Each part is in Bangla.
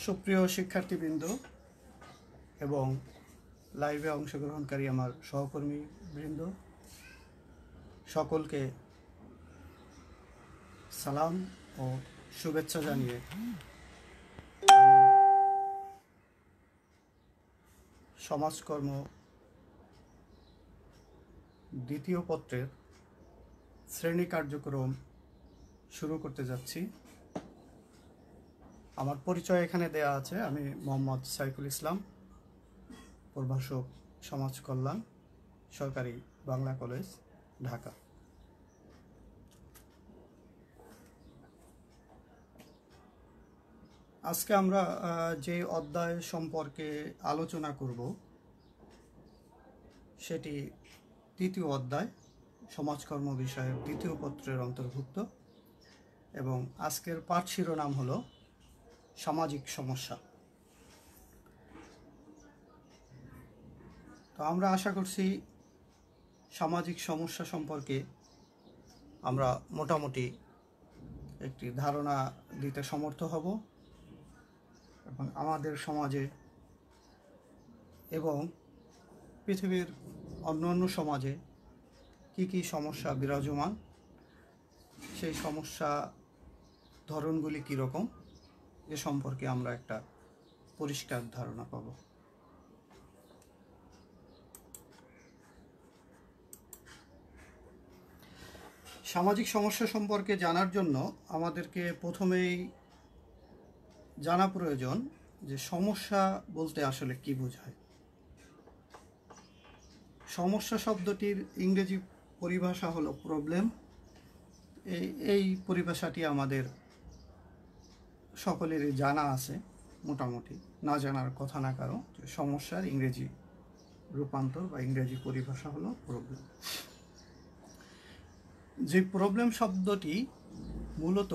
সুপ্রিয় শিক্ষার্থীবৃন্দ এবং লাইভে অংশগ্রহণকারী আমার সহকর্মীবৃন্দ সকলকে সালাম ও শুভেচ্ছা জানিয়ে সমাজকর্ম দ্বিতীয় পত্রের শ্রেণী কার্যক্রম শুরু করতে যাচ্ছি। আমার পরিচয় এখানে দেয়া আছে। আমি মোহাম্মদ সাইফুল ইসলাম, প্রভাষক সমাজ কল্যাণ, সরকারি বাংলা কলেজ, ঢাকা। আজকে আমরা যে অধ্যায় সম্পর্কে আলোচনা করব সেটি তৃতীয় অধ্যায়, সমাজকর্ম বিষয়ের দ্বিতীয় পত্রের অন্তর্ভুক্ত, এবং আজকের পাঠ শিরোনাম হলো সামাজিক সমস্যা। তো আমরা আশা করছি সামাজিক সমস্যা সম্পর্কে আমরা মোটামুটি একটি ধারণা দিতে সমর্থ হব এবং আমাদের সমাজে এবং পৃথিবীর অন্যান্য সমাজে কি কি সমস্যা বিরাজমান, সেই সমস্যা ধরনগুলি কীরকম, এ সম্পর্কে আমরা একটা পরিষ্কার ধারণা পাব। সামাজিক সমস্যা সম্পর্কে জানার জন্য আমাদেরকে প্রথমেই জানা প্রয়োজন যে সমস্যা বলতে আসলে কি বোঝায়। সমস্যা শব্দটির ইংরেজি পরিভাষা হলো প্রবলেম। এই পরিভাষাটি আমাদের সকলেরই জানা আছে মোটামুটি, না জানার কথা না কারো। সমস্যার ইংরেজি রূপান্তর বা ইংরেজি পরিভাষা হলো প্রবলেম। যে প্রবলেম শব্দটি মূলত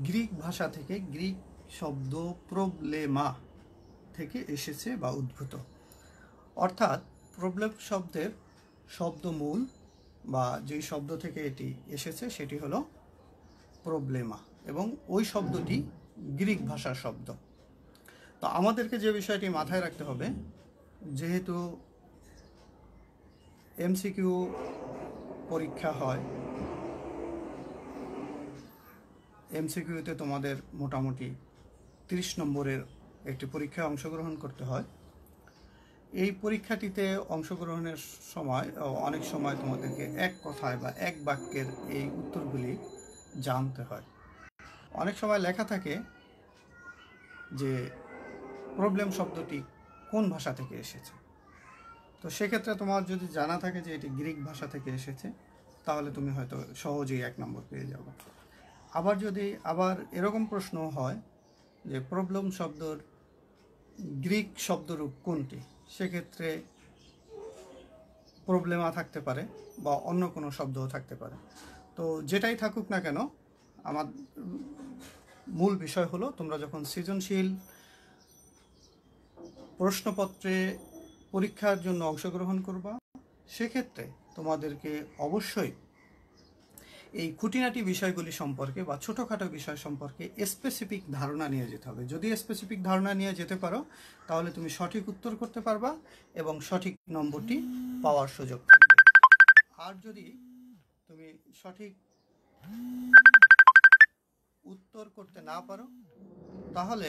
গ্রিক ভাষা থেকে, গ্রিক শব্দ প্রবলেমা থেকে এসেছে বা উদ্ভূত। অর্থাৎ প্রবলেম শব্দের শব্দমূল বা যেই শব্দ থেকে এটি এসেছে সেটি হলো প্রবলেমা, এবং ওই শব্দটি গ্রিক ভাষার শব্দ। তো আমাদেরকে যে বিষয়টি মাথায় রাখতে হবে, যেহেতু এমসিকিউ পরীক্ষা হয়, এমসিকিউতে তোমাদের মোটামুটি 30 নম্বরের একটি পরীক্ষায় অংশগ্রহণ করতে হয়। এই পরীক্ষাটিতে অংশগ্রহণের সময় অনেক সময় তোমাদেরকে এক কথায় বা এক বাক্যের এই উত্তরগুলি জানতে হয়। অনেক সময় লেখা থাকে যে প্রবলেম শব্দটি কোন ভাষা থেকে এসেছে। তো সেক্ষেত্রে তোমার যদি জানা থাকে যে এটি গ্রিক ভাষা থেকে এসেছে, তাহলে তুমি হয়তো সহজেই 1 নম্বর পেয়ে যাবে। আবার যদি এরকম প্রশ্ন হয় যে প্রবলেম শব্দর গ্রিক শব্দরূপ কোনটি, সেক্ষেত্রে প্রবলেমা থাকতে পারে বা অন্য কোনো শব্দও থাকতে পারে। তো যেটাই থাকুক না কেন, আমার মূল বিষয় হলো তোমরা যখন সৃজনশীল প্রশ্নপত্রে পরীক্ষার জন্য অংশগ্রহণ করবা, সেক্ষেত্রে তোমাদেরকে অবশ্যই এই খুঁটিনাটি বিষয়গুলি সম্পর্কে বা ছোটোখাটো বিষয় সম্পর্কে স্পেসিফিক ধারণা নিয়ে যেতে হবে। যদি স্পেসিফিক ধারণা নিয়ে যেতে পারো, তাহলে তুমি সঠিক উত্তর করতে পারবা এবং সঠিক নম্বরটি পাওয়ার সুযোগ থাকবে। আর যদি তুমি সঠিক উত্তর করতে না পারো, তাহলে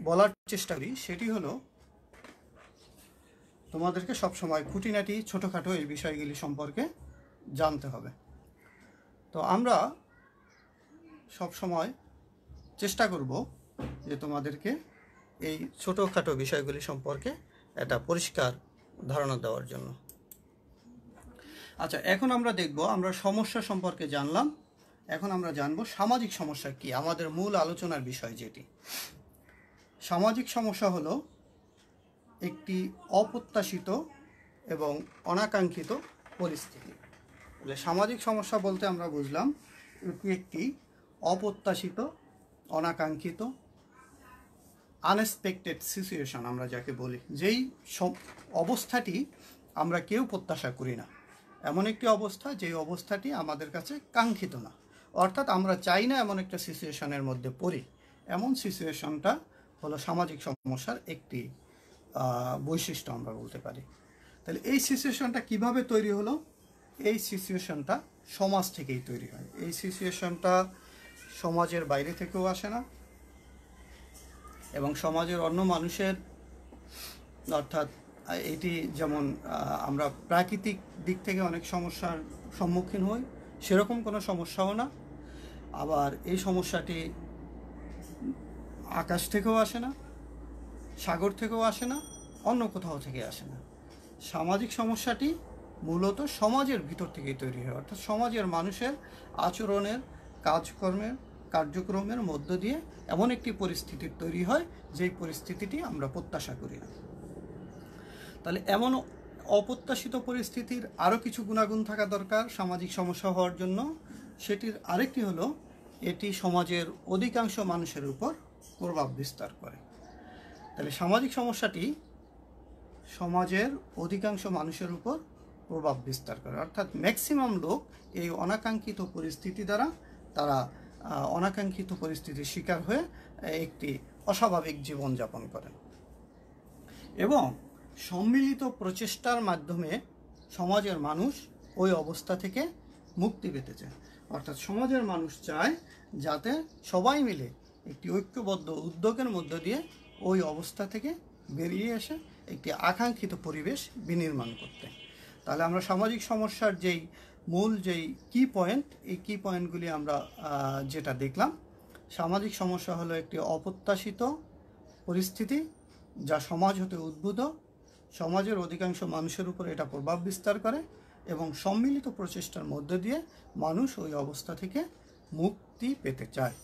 বলার চেষ্টা করি, সেটি হলো তোমাদেরকে সবসময় খুঁটিনাটি ছোটোখাটো এই বিষয়গুলি সম্পর্কে জানতে হবে। তো আমরা সবসময় চেষ্টা করব যে তোমাদেরকে এই ছোটোখাটো বিষয়গুলি সম্পর্কে একটা পরিষ্কার ধারণা দেওয়ার জন্য। আচ্ছা, এখন আমরা দেখব, আমরা সমস্যা সম্পর্কে জানলাম, এখন আমরা জানব সামাজিক সমস্যা কি, আমাদের মূল আলোচনার বিষয় যেটি। সামাজিক সমস্যা হলো একটি অপ্রত্যাশিত এবং অনাকাঙ্ক্ষিত পরিস্থিতি। সামাজিক সমস্যা বলতে আমরা বুঝলাম এটি একটি অপ্রত্যাশিত, অনাকাঙ্ক্ষিত, আনএক্সপেক্টেড সিচুয়েশন আমরা যাকে বলি, যেই অবস্থাটি আমরা কেউ প্রত্যাশা করি না। এমন একটি অবস্থা, যে অবস্থাটি আমাদের কাছে কাঙ্ক্ষিত না, অর্থাৎ আমরা চাই না এমন একটা সিচুয়েশনের মধ্যে পড়ি। এমন সিচুয়েশনটা হলো সামাজিক সমস্যার একটি বৈশিষ্ট্য আমরা বলতে পারি। তাহলে এই সিচুয়েশনটা কিভাবে তৈরি হলো? এই সিচুয়েশনটা সমাজ থেকেই তৈরি হয়। এই সিচুয়েশনটা সমাজের বাইরে থেকেও আসে না, এবং সমাজের অন্য মানুষের, অর্থাৎ এটি যেমন আমরা প্রাকৃতিক দিক থেকে অনেক সমস্যার সম্মুখীন হই, সেরকম কোনো সমস্যাও না। আবার এই সমস্যাটি আকাশ থেকেও আসে না, সাগর থেকেও আসে না, অন্য কোথাও থেকে আসে না। সামাজিক সমস্যাটি মূলত সমাজের ভিতর থেকেই তৈরি হয়, অর্থাৎ সমাজের মানুষের আচরণের, কাজকর্মের, কার্যক্রমের মধ্য দিয়ে এমন একটি পরিস্থিতি তৈরি হয় যেই পরিস্থিতিটি আমরা প্রত্যাশা করি না। তাহলে এমন অপ্রত্যাশিত পরিস্থিতির আরও কিছু গুণাগুণ থাকা দরকার সামাজিক সমস্যা হওয়ার জন্য। সেটির আরেকটি হলো, এটি সমাজের অধিকাংশ মানুষের উপর প্রভাব বিস্তার করে। তাহলে সামাজিক সমস্যাটি সমাজের অধিকাংশ মানুষের উপর প্রভাব বিস্তার করে, অর্থাৎ ম্যাক্সিমাম লোক এই অনাকাঙ্ক্ষিত পরিস্থিতি দ্বারা তারা অনাকাঙ্ক্ষিত পরিস্থিতির শিকার হয়ে একটি অস্বাভাবিক জীবনযাপন করেন, এবং সম্মিলিত প্রচেষ্টার মাধ্যমে সমাজের মানুষ ওই অবস্থা থেকে মুক্তি পেতে চায়। অর্থাৎ সমাজের মানুষ চায় যাতে সবাই মিলে একটি ঐক্যবদ্ধ উদ্যোগের মধ্য দিয়ে ওই অবস্থা থেকে বেরিয়ে এসে একটি আকাঙ্ক্ষিত পরিবেশ বিনির্মাণ করতে। তাহলে আমরা সামাজিক সমস্যার যেই কি পয়েন্ট, এই কি পয়েন্টগুলি আমরা যেটা দেখলাম, সামাজিক সমস্যা হলো একটি অপ্রত্যাশিত পরিস্থিতি যা সমাজ হতে উদ্ভূত, সমাজের অধিকাংশ মানুষের উপর এটা প্রভাব বিস্তার করে, এবং সম্মিলিত প্রচেষ্টার মধ্য দিয়ে মানুষ ওই অবস্থা থেকে মুক্তি পেতে চায়।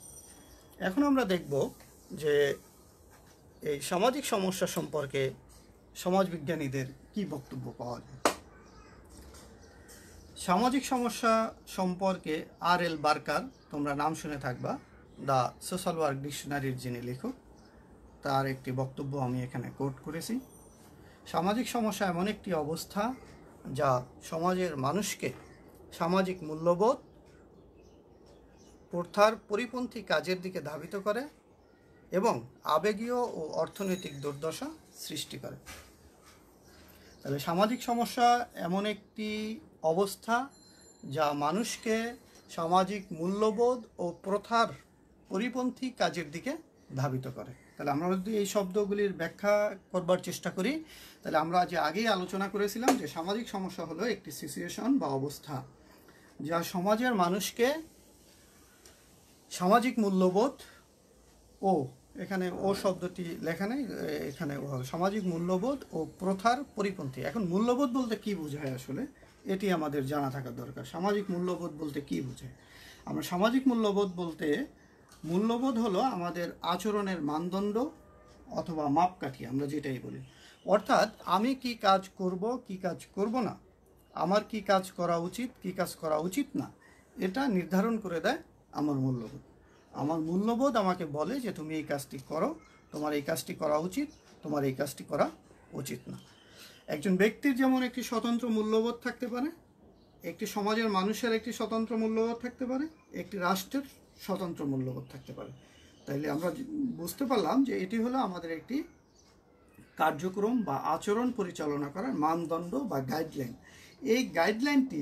এখন আমরা দেখব যে এই সামাজিক সমস্যা সম্পর্কে সমাজবিজ্ঞানীদের কি বক্তব্য পাওয়া যায়। সামাজিক সমস্যা সম্পর্কে R.L. বার্কার, তোমরা নাম শুনে থাকবা, দ্য সোশ্যাল ওয়ার্ক ডিকশনারির যিনি লেখক, তার একটি বক্তব্য আমি এখানে কোট করেছি। সামাজিক সমস্যা এমন একটি অবস্থা যা সমাজের মানুষকে সামাজিক মূল্যবোধ, প্রথার পরিপন্থী কাজের দিকে ধাবিত করে এবং আবেগীয় ও অর্থনৈতিক দুর্দশা সৃষ্টি করে। তাহলে সামাজিক সমস্যা এমন একটি অবস্থা যা মানুষকে সামাজিক মূল্যবোধ ও প্রথার পরিপন্থী কাজের দিকে ধাবিত করে। তাহলে আমরা যদি এই শব্দগুলির ব্যাখ্যা করবার চেষ্টা করি, তাহলে আমরা যে আগেই আলোচনা করেছিলাম যে সামাজিক সমস্যা হলো একটি সিচুয়েশন বা অবস্থা যা সমাজের মানুষকে সামাজিক মূল্যবোধ ও, এখানে ও শব্দটি লেখা নেই, এখানে সামাজিক মূল্যবোধ ও প্রথার পরিপন্থী। এখন মূল্যবোধ বলতে কি বোঝায় আসলে এটি আমাদের জানা থাকা দরকার। সামাজিক মূল্যবোধ বলতে কি বোঝায়? আমরা সামাজিক মূল্যবোধ বলতে, মূল্যবোধ হলো আমাদের আচরণের মানদণ্ড অথবা মাপকাঠি, আমরা যেটাই বলি। অর্থাৎ আমি কি কাজ করব, কি কাজ করব না, আমার কি কাজ করা উচিত, কি কাজ করা উচিত না, এটা নির্ধারণ করে দেয় আমার মূল্যবোধ। আমার মূল্যবোধ আমাকে বলে যে তুমি এই কাজটি করো, তোমার এই কাজটি করা উচিত, তোমার এই কাজটি করা উচিত না। একজন ব্যক্তির যেমন একটি স্বতন্ত্র মূল্যবোধ থাকতে পারে, একটি সমাজের মানুষের একটি স্বতন্ত্র মূল্যবোধ থাকতে পারে, একটি রাষ্ট্রের স্বতন্ত্র মূল্যবোধ থাকতে পারে। তাইলে আমরা বুঝতে পারলাম যে এটি হলো আমাদের একটি কার্যক্রম বা আচরণ পরিচালনা করার মানদণ্ড বা গাইডলাইন। এই গাইডলাইনটি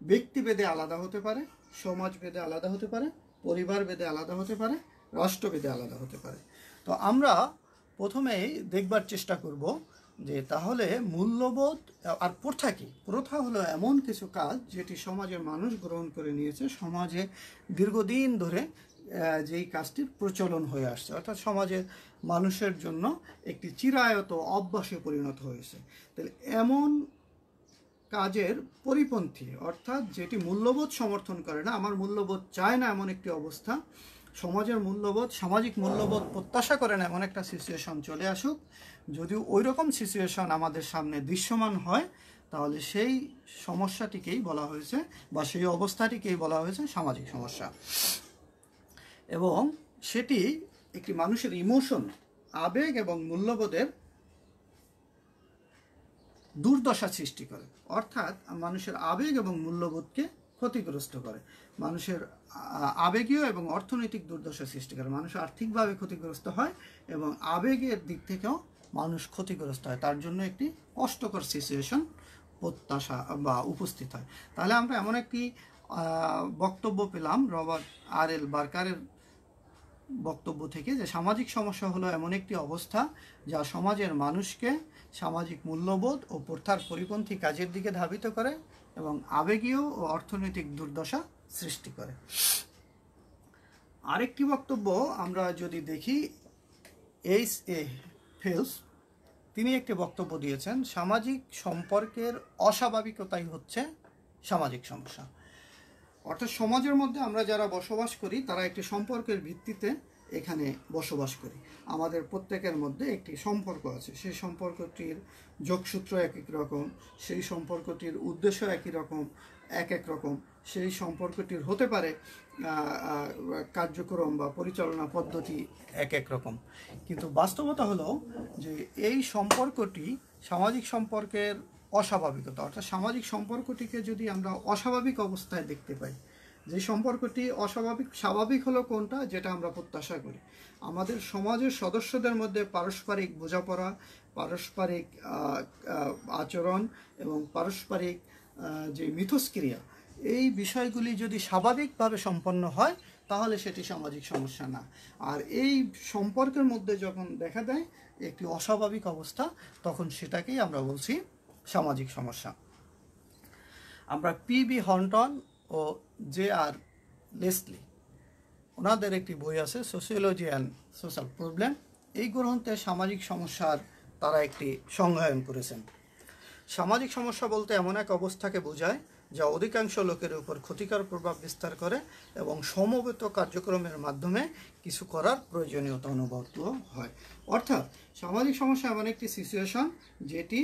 ব্যক্তিভেদে আলাদা হতে পারে, সমাজভেদে আলাদা হতে পারে, পরিবার ভেদে আলাদা হতে পারে, রাষ্ট্রভেদে আলাদা হতে পারে। তো আমরা প্রথমেই দেখবার চেষ্টা করব যে তাহলে মূল্যবোধ আর প্রথা কি। প্রথা হলো এমন কিছু কাজ যেটি সমাজের মানুষ গ্রহণ করে নিয়েছে, সমাজে দীর্ঘদিন ধরে যেই কাজটির প্রচলন হয়ে আসছে, অর্থাৎ সমাজের মানুষের জন্য একটি চিরায়ত অভ্যাসে পরিণত হয়েছে। তাহলে এমন কাজের পরিপন্থী, অর্থাৎ যেটি মূল্যবোধ সমর্থন করে না, আমার মূল্যবোধ চায় না এমন একটি অবস্থা, সমাজের মূল্যবোধ, সামাজিক মূল্যবোধ প্রত্যাশা করে না এমন একটা সিচুয়েশন চলে আসুক, যদিও ওই রকম সিচুয়েশন আমাদের সামনে দৃশ্যমান হয়, তাহলে সেই সমস্যাটিকেই বলা হয়েছে বা সেই অবস্থাটিকেই বলা হয়েছে সামাজিক সমস্যা। এবং সেটি একটি মানুষের ইমোশন, আবেগ এবং মূল্যবোধের দুর্দশা সৃষ্টি করে, অর্থাৎ মানুষের আবেগ এবং মূল্যবোধকে ক্ষতিগ্রস্ত করে, মানুষের আবেগীয় এবং অর্থনৈতিক দুর্দশা সৃষ্টি করে, মানুষ আর্থিকভাবে ক্ষতিগ্রস্ত হয় এবং আবেগের দিক থেকেও মানুষ ক্ষতিগ্রস্ত হয়, তার জন্য একটি কষ্টকর সিচুয়েশন প্রত্যাশা বা উপস্থিত হয়। তাহলে আমরা এমন একটি বক্তব্য পেলাম রবার্ট আর.এল. বার্কারের বক্তব্য থেকে, যে সামাজিক সমস্যা হলো এমন একটি অবস্থা যা সমাজের মানুষকে সামাজিক মূল্যবোধ ও প্রথার পরিপন্থী কাজের দিকে ধাবিত করে এবং আবেগীয় ও অর্থনৈতিক দুর্দশা সৃষ্টি করে। আরেকটি বক্তব্য আমরা যদি দেখি, এইচ.এ. ফেলস, তিনি একটি বক্তব্য দিয়েছেন, সামাজিক সম্পর্কের অস্বাভাবিকতাই হচ্ছে সামাজিক সমস্যা। অর্থাৎ সমাজের মধ্যে আমরা যারা বসবাস করি তারা একটি সম্পর্কের ভিত্তিতে এখানে বসবাস করি, আমাদের প্রত্যেকের মধ্যে একটি সম্পর্ক আছে, সেই সম্পর্কটির যোগসূত্র এক এক রকম, সেই সম্পর্কটির উদ্দেশ্য একই রকম, এক এক রকম, সেই সম্পর্কটির হতে পারে কার্যক্রম বা পরিচালনা পদ্ধতি এক এক রকম, কিন্তু বাস্তবতা হলো যে এই সম্পর্কটি সামাজিক সম্পর্কের অস্বাভাবিকতা, অর্থাৎ সামাজিক সম্পর্কটিকে যদি আমরা অস্বাভাবিক অবস্থায় দেখতে পাই, যে সম্পর্কটি অস্বাভাবিক, স্বাভাবিক হলো কোনটা, যেটা আমরা প্রত্যাশা করি, আমাদের সমাজের সদস্যদের মধ্যে পারস্পরিক বোঝাপড়া, পারস্পরিক আচরণ এবং পারস্পরিক যে মিথস্ক্রিয়া, এই বিষয়গুলি যদি স্বাভাবিকভাবে সম্পন্ন হয় তাহলে সেটি সামাজিক সমস্যা না। আর এই সম্পর্কের মধ্যে যখন দেখা দেয় একটি অস্বাভাবিক অবস্থা, তখন সেটাকেই আমরা বলছি সামাজিক সমস্যা। আমরা পি.বি. হন্টন ও জে.আর. লেসলি, ওনাদের একটি বই আছে সোশিওলজি অ্যান্ড সোশ্যাল প্রবলেম, এই গ্রন্থে সামাজিক সমস্যার তারা একটি সংজ্ঞায়ন করেছেন। সামাজিক সমস্যা বলতে এমন এক অবস্থাকে বোঝায় যা অধিকাংশ লোকের উপর ক্ষতিকর প্রভাব বিস্তার করে এবং সমবেত কার্যক্রমের মাধ্যমে কিছু করার প্রয়োজনীয়তা অনুভূত হয়। অর্থাৎ সামাজিক সমস্যা এমন একটি সিচুয়েশন যেটি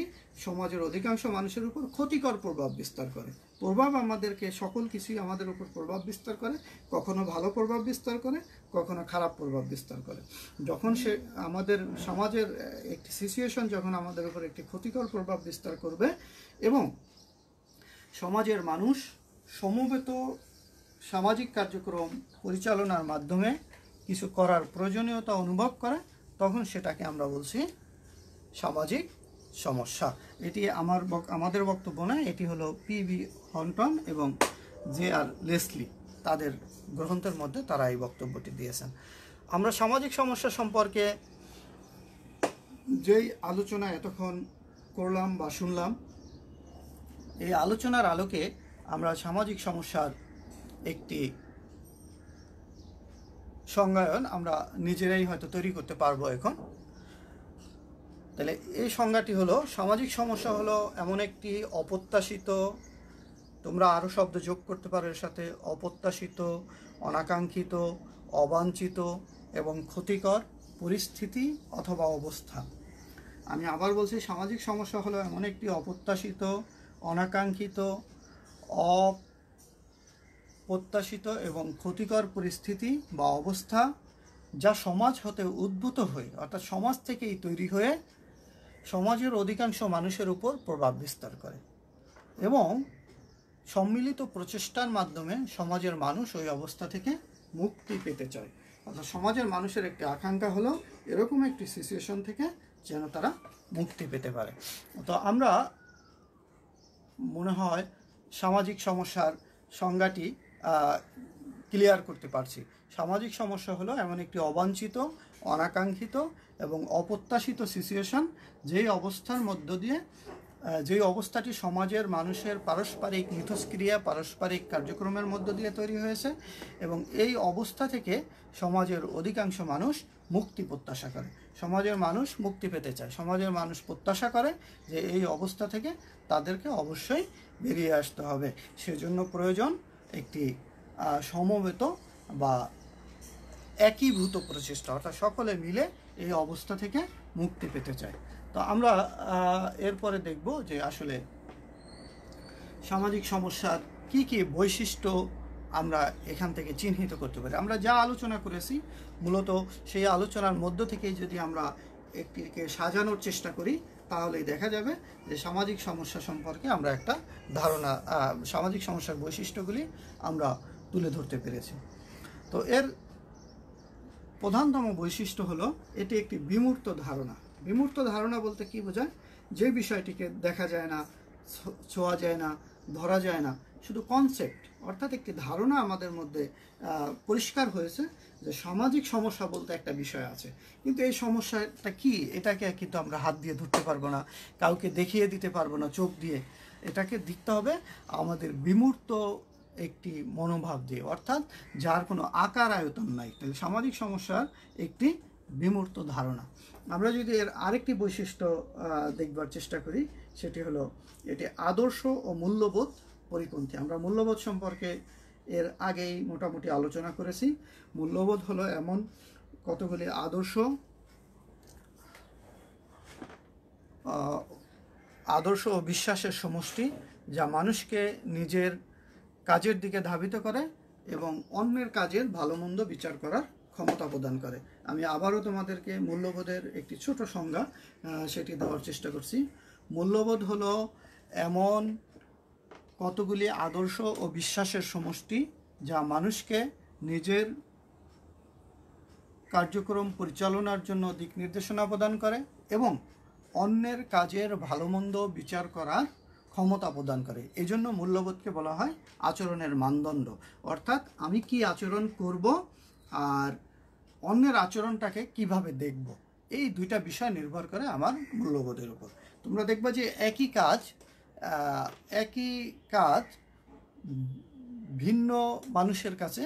সমাজের অধিকাংশ মানুষের উপর ক্ষতিকর প্রভাব বিস্তার করে। প্রভাব আমাদেরকে সকল কিছুই আমাদের উপর প্রভাব বিস্তার করে, কখনো ভালো প্রভাব বিস্তার করে, কখনো খারাপ প্রভাব বিস্তার করে। যখন সে আমাদের সমাজের একটি সিচুয়েশন যখন আমাদের উপর একটি ক্ষতিকর প্রভাব বিস্তার করবে এবং সমাজের মানুষ সমবেত সামাজিক কার্যক্রম পরিচালনার মাধ্যমে কিছু করার প্রয়োজনীয়তা অনুভব করে, তখন সেটাকে আমরা বলছি সামাজিক সমস্যা। এটি আমাদের বক্তব্য নয়, এটি হলো পি.বি. হন্টন এবং জে.আর. লেসলি, তাদের গ্রন্থের মধ্যে তারা এই বক্তব্যটি দিয়েছেন। আমরা সামাজিক সমস্যা সম্পর্কে যেই আলোচনা এতক্ষণ করলাম বা শুনলাম, এই আলোচনার আলোকে আমরা সামাজিক সমস্যার একটি সংজ্ঞায়ন আমরা নিজেরাই হয়তো তৈরি করতে পারবো এখন। তাহলে এই সংজ্ঞাটি হলো, সামাজিক সমস্যা হলো এমন একটি অপ্রত্যাশিত, তোমরা আরও শব্দ যোগ করতে পারো এর সাথে, অপ্রত্যাশিত, অনাকাঙ্ক্ষিত, অবাঞ্ছিত এবং ক্ষতিকর পরিস্থিতি অথবা অবস্থা। আমি আবার বলছি, সামাজিক সমস্যা হলো এমন একটি অপ্রত্যাশিত, অনাকাঙ্ক্ষিত, অপ্রত্যাশিত এবং ক্ষতিকর পরিস্থিতি বা অবস্থা যা সমাজ হতে উদ্ভূত হয়ে, অর্থাৎ সমাজ থেকেই তৈরি হয়ে সমাজের অধিকাংশ মানুষের উপর প্রভাব বিস্তার করে এবং সম্মিলিত প্রচেষ্টার মাধ্যমে সমাজের মানুষ ওই অবস্থা থেকে মুক্তি পেতে চায়। অর্থাৎ সমাজের মানুষের একটি আকাঙ্ক্ষা হলো এরকম একটি সিচুয়েশন থেকে যেন তারা মুক্তি পেতে পারে। তো আমরা মনে হয় সামাজিক সমস্যার সংজ্ঞাটি ক্লিয়ার করতে পারছি। সামাজিক সমস্যা হলো এমন একটি অবাঞ্ছিত, অনাকাঙ্ক্ষিত এবং অপ্রত্যাশিত সিচুয়েশন, যেই অবস্থার মধ্য দিয়ে, যেই অবস্থাটি সমাজের মানুষের পারস্পরিক মিথস্ক্রিয়া, পারস্পরিক কার্যক্রমের মধ্য দিয়ে তৈরি হয়েছে এবং এই অবস্থা থেকে সমাজের অধিকাংশ মানুষ মুক্তি প্রত্যাশা করে। সমাজের মানুষ মুক্তি পেতে চায়, সমাজের মানুষ প্রত্যাশা করে যে এই অবস্থা থেকে তাদেরকে অবশ্যই বেরিয়ে আসতে হবে। সেজন্য প্রয়োজন একটি সমবেত বা একীভূত প্রচেষ্টা, অর্থাৎ সকলে মিলে এই অবস্থা থেকে মুক্তি পেতে চায়। তো আমরা এরপরে দেখব যে আসলে সামাজিক সমস্যার কি কি বৈশিষ্ট্য আমরা এখান থেকে চিহ্নিত করতে পারি। আমরা যা আলোচনা করেছি মূলত সেই আলোচনার মধ্য থেকেই যদি আমরা একটিকে সাজানোর চেষ্টা করি তাহলেই দেখা যাবে যে সামাজিক সমস্যা সম্পর্কে আমরা একটা ধারণা, সামাজিক সমস্যার বৈশিষ্ট্যগুলি আমরা তুলে ধরতে পেরেছি। তো এর প্রধানতম বৈশিষ্ট্য হলো এটি একটি বিমূর্ত ধারণা। বিমূর্ত ধারণা বলতে কি বোঝায়? যে বিষয়টিকে দেখা যায় না, ছোঁয়া যায় না, ধরা যায় না, শুধু কনসেপ্ট অর্থাৎ একটি ধারণা আমাদের মধ্যে পরিষ্কার হয়েছে যে সামাজিক সমস্যা বলতে একটা বিষয় আছে, কিন্তু এই সমস্যাটা কি এটাকে কিন্তু আমরা হাত দিয়ে ধরতে পারবো না, কাউকে দেখিয়ে দিতে পারবো না চোখ দিয়ে। এটাকে দেখতে হবে আমাদের বিমূর্ত একটি মনোভাব দিয়ে, অর্থাৎ যার কোনো আকার আয়তন নাই। তাহলে সামাজিক সমস্যার একটি বিমূর্ত ধারণা। আমরা যদি এর আরেকটি বৈশিষ্ট্য দেখবার চেষ্টা করি, সেটি হলো এটি আদর্শ ও মূল্যবোধ পরিপন্থী। আমরা মূল্যবোধ সম্পর্কে এর আগেই মোটামুটি আলোচনা করেছি। মূল্যবোধ হলো এমন কতগুলি আদর্শ ও বিশ্বাসের সমষ্টি যা মানুষকে নিজের কাজের দিকে ধাবিত করে এবং অন্যের কাজের ভালো মন্দ বিচার করার ক্ষমতা প্রদান করে। আমি আবারও তোমাদেরকে মূল্যবোধের একটি ছোট সংজ্ঞা সেটি দেওয়ার চেষ্টা করছি। মূল্যবোধ হলো এমন কতগুলি আদর্শ ও বিশ্বাসের সমষ্টি যা মানুষকে নিজের কার্যক্রম পরিচালনার জন্য দিক নির্দেশনা প্রদান করে এবং অন্যের কাজের ভালো মন্দ বিচার করার ক্ষমতা প্রদান করে। এই জন্য মূল্যবোধকে বলা হয় আচরণের মানদণ্ড, অর্থাৎ আমি কি আচরণ করব আর অন্যের আচরণটাকে কিভাবে দেখব, এই দুইটা বিষয় নির্ভর করে আমার মূল্যবোধের উপর। তোমরা দেখবা যে একই কাজ ভিন্ন মানুষের কাছে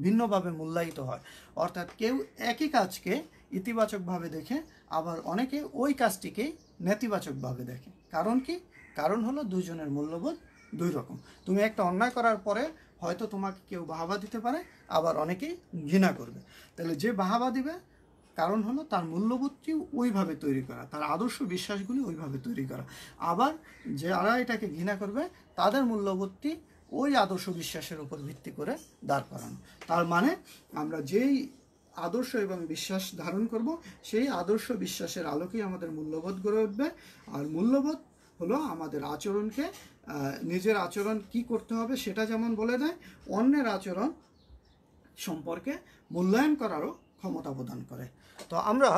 ভিন্নভাবে মূল্যায়িত হয়। অর্থাৎ কেউ একই কাজকে ইতিবাচকভাবে দেখে, আবার অনেকে ওই কাজটিকে নেতিবাচকভাবে দেখে। কারণ কি? কারণ হলো দুইজনের মূল্যবোধ দুই রকম। তুমি একটা অন্যায় করার পরে হয়তো তোমাকে কেউ বাহবা দিতে পারে, আবার অনেকেই ঘৃণা করবে। তাহলে যে বাহবা দিবে কারণ হলো তার মূল্যবোধটি ওইভাবে তৈরি করা, তার আদর্শ বিশ্বাসগুলি ওইভাবে তৈরি করা। আবার যারা এটাকে ঘৃণা করবে তাদের মূল্যবোধটি ওই আদর্শ বিশ্বাসের উপর ভিত্তি করে দাঁড় করানো। তার মানে আমরা যেই আদর্শ এবং বিশ্বাস ধারণ করব সেই আদর্শ বিশ্বাসের আলোকেই আমাদের মূল্যবোধ গড়ে উঠবে। আর মূল্যবোধ হলো আমাদের আচরণকে, নিজের আচরণ কি করতে হবে সেটা যেমন বলে দেয়, অন্যের আচরণ সম্পর্কে মূল্যায়ন করারও ক্ষমতা প্রদান করে। তো আমরা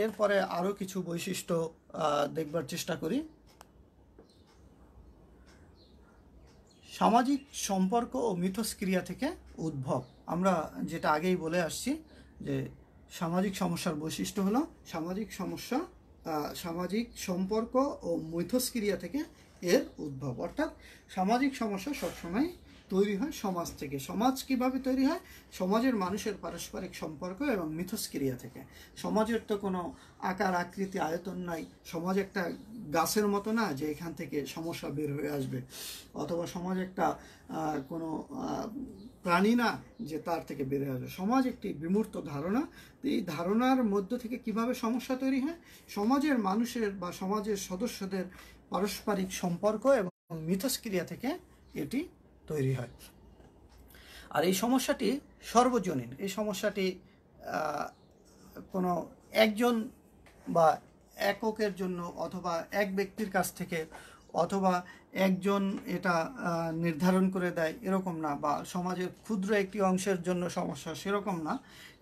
এরপরে আরও কিছু বৈশিষ্ট্য দেখবার চেষ্টা করি। সামাজিক সম্পর্ক ও মিথস্ক্রিয়া থেকে উদ্ভব। আমরা যেটা আগেই বলে আসছি যে সামাজিক সমস্যার বৈশিষ্ট্য হলো সামাজিক সম্পর্ক ও মিথস্ক্রিয়া থেকে এর উদ্ভব। অর্থাৎ সামাজিক সমস্যা সবসময় তৈরি হয় সমাজ থেকে। সমাজ কিভাবে তৈরি হয়? সমাজের মানুষের পারস্পরিক সম্পর্ক এবং মিথস্ক্রিয়া থেকে। সমাজের তো কোনো আকার আকৃতি আয়তন নাই। সমাজ একটা গাছের মতো না যে এখান থেকে সমস্যা বের হয়ে আসবে, অথবা সমাজ একটা কোনো প্রাণী না যে তার থেকে বের হয়ে আসবে। সমাজ একটি বিমূর্ত ধারণা। এই ধারণার মধ্য থেকে কিভাবে সমস্যা তৈরি হয়? সমাজের মানুষের বা সমাজের সদস্যদের পারস্পরিক সম্পর্ক এবং মিথস্ক্রিয়া থেকে এটি তৈরি হয়। আর এই সমস্যাটি সর্বজনীন। এই সমস্যাটি কোনো একজন বা এককের জন্য অথবা এক ব্যক্তির কাছ থেকে অথবা একজন এটা নির্ধারণ করে দেয় এরকম না, বা সমাজের ক্ষুদ্র একটি অংশের জন্য সমস্যা সেরকম না।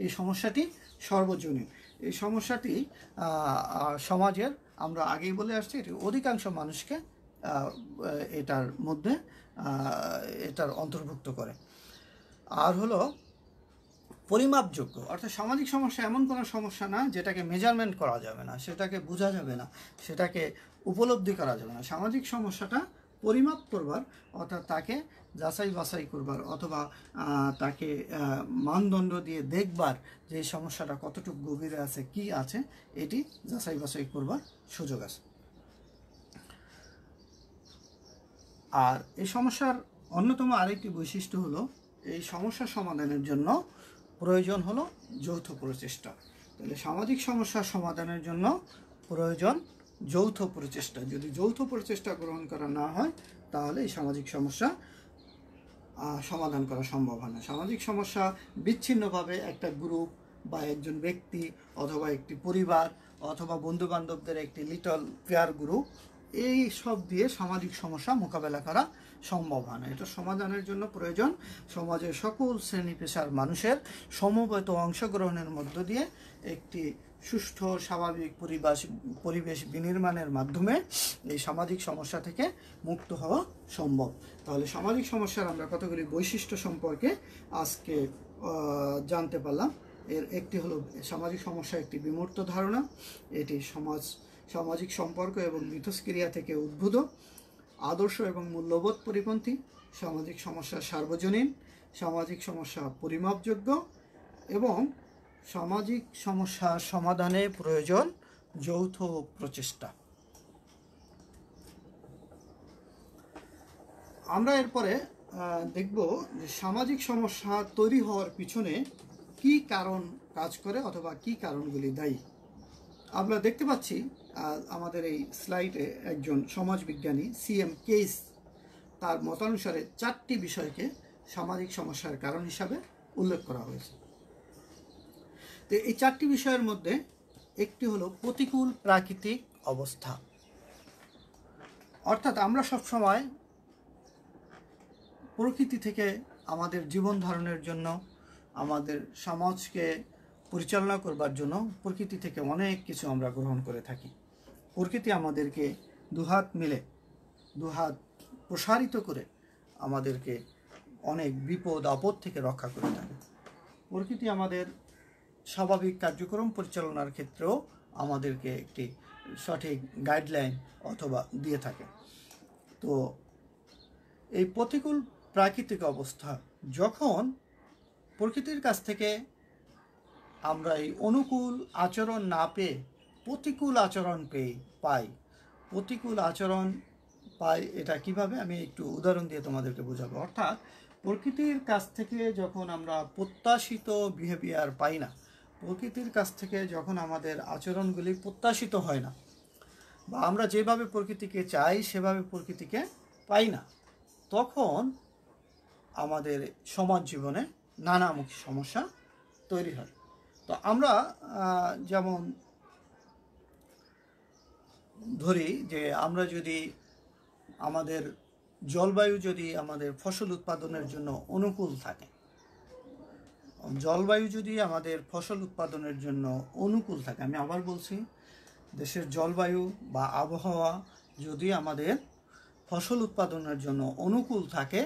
এই সমস্যাটি সর্বজনীন। এই সমস্যাটি সমাজের, আমরা আগেই বলে আসছি, এটি অধিকাংশ মানুষকে এটার মধ্যে এটার অন্তর্ভুক্ত করে। আর হলো পরিমাপযোগ্য, অর্থাৎ সামাজিক সমস্যা এমন কোনো সমস্যা না যেটাকে মেজারমেন্ট করা যাবে না, সেটাকে বোঝা যাবে না, সেটাকে উপলব্ধি করা যাবে না। সামাজিক সমস্যাটা পরিমাপ করবার, অর্থাৎ তাকে যাচাই বাছাই করবার অথবা তাকে মানদণ্ড দিয়ে দেখবার যে এই সমস্যাটা কতটুকু গভীরে আছে, কি আছে, এটি যাচাই বাছাই করবার সুযোগ আছে। আর এই সমস্যার অন্যতম আরেকটি বৈশিষ্ট্য হলো এই সমস্যা সমাধানের জন্য প্রয়োজন হলো যৌথ প্রচেষ্টা। তাহলে সামাজিক সমস্যার সমাধানের জন্য প্রয়োজন যৌথ প্রচেষ্টা। যদি যৌথ প্রচেষ্টা গ্রহণ করা না হয় তাহলে এই সামাজিক সমস্যা সমাধান করা সম্ভব হয় না। সামাজিক সমস্যা বিচ্ছিন্নভাবে একটা গ্রুপ বা একজন ব্যক্তি অথবা একটি পরিবার অথবা বন্ধু বান্ধবদের একটি লিটল পেয়ার গ্রুপ, এই সব দিয়ে সামাজিক সমস্যা মোকাবেলা করা সম্ভব হয় না। এটা সমাধানের জন্য প্রয়োজন সমাজের সকল শ্রেণী পেশার মানুষের সমবেত অংশগ্রহণের মধ্য দিয়ে একটি সুষ্ঠু স্বাভাবিক পরিবেশ বিনির্মাণের মাধ্যমে এই সামাজিক সমস্যা থেকে মুক্ত হওয়া সম্ভব। তাহলে সামাজিক সমস্যার আমরা কতগুলি বৈশিষ্ট্য সম্পর্কে আজকে জানতে পারলাম। এর একটি হলো সামাজিক সমস্যা একটি বিমূর্ত ধারণা, এটি সামাজিক সম্পর্ক এবং মিথস্ক্রিয়া থেকে উদ্ভূত, আদর্শ এবং মূল্যবোধ পরিপন্থী, সামাজিক সমস্যা সার্বজনীন, সামাজিক সমস্যা পরিমাপযোগ্য এবং সামাজিক সমস্যা সমাধানে প্রয়োজন যৌথ প্রচেষ্টা। আমরা এরপরে দেখব যে সামাজিক সমস্যা তৈরি হওয়ার পিছনে কি কারণ কাজ করে অথবা কি কারণগুলি দায়ী। আমরা দেখতে পাচ্ছি আমাদের এই স্লাইডে একজন সমাজবিজ্ঞানী CM কেইস তার মতানুসারে 4টি বিষয়কে সামাজিক সমস্যার কারণ হিসাবে উল্লেখ করা হয়েছে। তো এই 4টি বিষয়ের মধ্যে একটি হলো প্রতিকূল প্রাকৃতিক অবস্থা, অর্থাৎ আমরা সবসময় প্রকৃতি থেকে আমাদের জীবন ধারণের জন্য, আমাদের সমাজকে পরিচালনা করবার জন্য প্রকৃতি থেকে অনেক কিছু আমরা গ্রহণ করে থাকি। প্রকৃতি আমাদেরকে দুহাত প্রসারিত করে আমাদেরকে অনেক বিপদ আপদ থেকে রক্ষা করে থাকে। প্রকৃতি আমাদের স্বাভাবিক কার্যক্রম পরিচালনার ক্ষেত্রেও আমাদেরকে একটি সঠিক গাইডলাইন অথবা দিয়ে থাকে। তো এই প্রতিকূল প্রাকৃতিক অবস্থা যখন প্রকৃতির কাছ থেকে আমরা এই অনুকূল আচরণ না পেয়ে প্রতিকূল আচরণ পাই, এটা কিভাবে আমি একটু উদাহরণ দিয়ে তোমাদেরকে বোঝাবো। অর্থাৎ প্রকৃতির কাছ থেকে যখন আমরা প্রত্যাশিত বিহেভিয়ার পাই না, প্রকৃতির কাছ থেকে যখন আমাদের আচরণগুলি প্রত্যাশিত হয় না, বা আমরা যেভাবে প্রকৃতিকে চাই সেভাবে প্রকৃতিকে পাই না, তখন আমাদের সমাজ জীবনে নানামুখী সমস্যা তৈরি হয়। তো আমরা যেমন ধরি যে আমরা যদি আমাদের জলবায়ু যদি আমাদের ফসল উৎপাদনের জন্য অনুকূল থাকে, আমি আবার বলছি, দেশের জলবায়ু বা আবহাওয়া যদি আমাদের ফসল উৎপাদনের জন্য অনুকূল থাকে,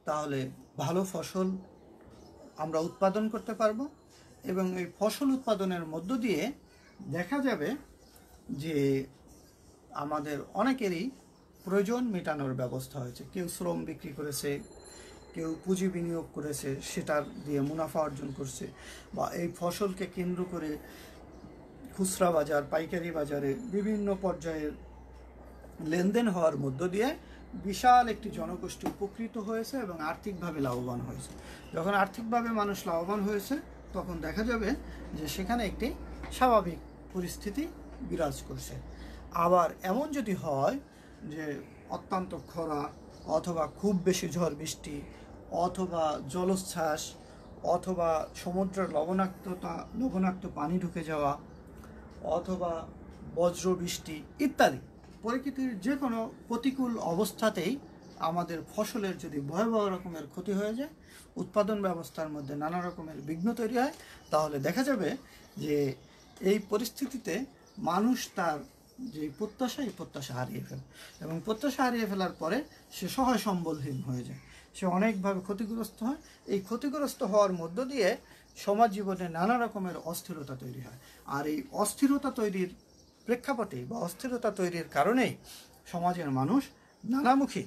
তাহলে ভালো ফসল আমরা উৎপাদন করতে পারবো এবং এই ফসল উৎপাদনের মধ্য দিয়ে দেখা যাবে যে আমাদের অনেকেরই প্রয়োজন মেটানোর ব্যবস্থা হয়েছে। কেউ শ্রম বিক্রি করেছে, কেউ পুঁজি বিনিয়োগ করেছে, সেটার দিয়ে মুনাফা অর্জন করছে, বা এই ফসলকে কেন্দ্র করে খুচরা বাজার, পাইকারি বাজারে বিভিন্ন পর্যায়ের লেনদেন হওয়ার মধ্য দিয়ে বিশাল একটি জনগোষ্ঠী উপকৃত হয়েছে এবং আর্থিকভাবে লাভবান হয়েছে। যখন আর্থিকভাবে মানুষ লাভবান হয়েছে, তখন দেখা যাবে যে সেখানে একটি স্বাভাবিক পরিস্থিতি বিরাজ করছে। আবার এমন যদি হয় যে অত্যন্ত খরা অথবা খুব বেশি ঝড় বৃষ্টি অথবা জলোচ্ছ্বাস অথবা সমুদ্রের লবণাক্ত পানি ঢুকে যাওয়া অথবা বজ্র বৃষ্টি ইত্যাদি প্রকৃতির যে কোনো প্রতিকূল অবস্থাতেই আমাদের ফসলের যদি ভয়াবহ রকমের ক্ষতি হয়ে যায়, উৎপাদন ব্যবস্থার মধ্যে নানা রকমের বিঘ্ন তৈরি হয়, তাহলে দেখা যাবে যে এই পরিস্থিতিতে মানুষ তার যে প্রত্যাশা হারিয়ে ফেলে এবং প্রত্যাশা হারিয়ে ফেলার পরে সে সহায় সম্বলহীন হয়ে যায়, সে অনেকভাবে ক্ষতিগ্রস্ত হয়। এই ক্ষতিগ্রস্ত হওয়ার মধ্য দিয়ে সমাজ জীবনে নানা রকমের অস্থিরতা তৈরি হয়। আর এই অস্থিরতা তৈরির প্রেক্ষাপটে বা অস্থিরতা তৈরির কারণেই সমাজের মানুষ নানামুখী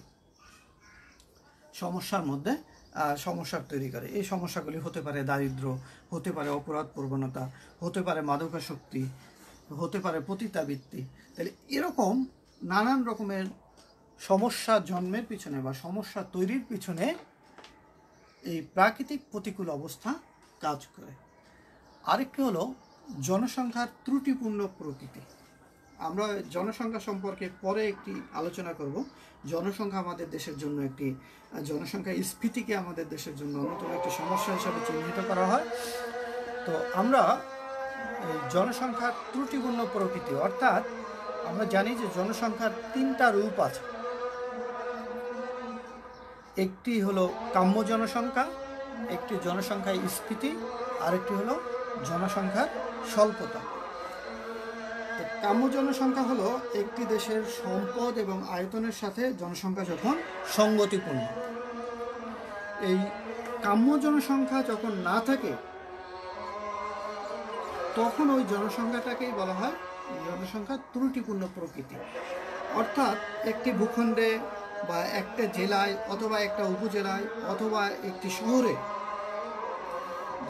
সমস্যার তৈরি করে। এই সমস্যাগুলি হতে পারে দারিদ্র্য, হতে পারে অপরাধ প্রবণতা, হতে পারে মাদকাসক্তি, হতে পারে পতিতাবৃত্তি। তাহলে এরকম নানান রকমের সমস্যা জন্মের পিছনে বা সমস্যা তৈরির পিছনে এই প্রাকৃতিক প্রতিকূল অবস্থা কাজ করে। আরেকটি হলো জনসংখ্যার ত্রুটিপূর্ণ প্রকৃতি। আমরা জনসংখ্যা সম্পর্কে পরে একটি আলোচনা করব। জনসংখ্যা আমাদের দেশের জন্য জনসংখ্যা স্ফীতিকে আমাদের দেশের জন্য অন্যতম একটি সমস্যা হিসাবে চিহ্নিত করা হয়। তো আমরা এই জনসংখ্যার ত্রুটিপূর্ণ প্রকৃতি, অর্থাৎ আমরা জানি যে জনসংখ্যার 3টা রূপ আছে। একটি হলো কাম্য জনসংখ্যা, একটি জনসংখ্যায় স্ফীতি, আরেকটি হলো জনসংখ্যার স্বল্পতা। তো কাম্য জনসংখ্যা হলো একটি দেশের সম্পদ এবং আয়তনের সাথে জনসংখ্যা যখন সঙ্গতিপূর্ণ। এই কাম্য জনসংখ্যা যখন না থাকে তখন ওই জনসংখ্যাটাকেই বলা হয় জনসংখ্যা ত্রুটিপূর্ণ প্রকৃতি। অর্থাৎ একটি ভূখণ্ডে বা একটা জেলায় অথবা একটা উপজেলায় অথবা একটি শহরে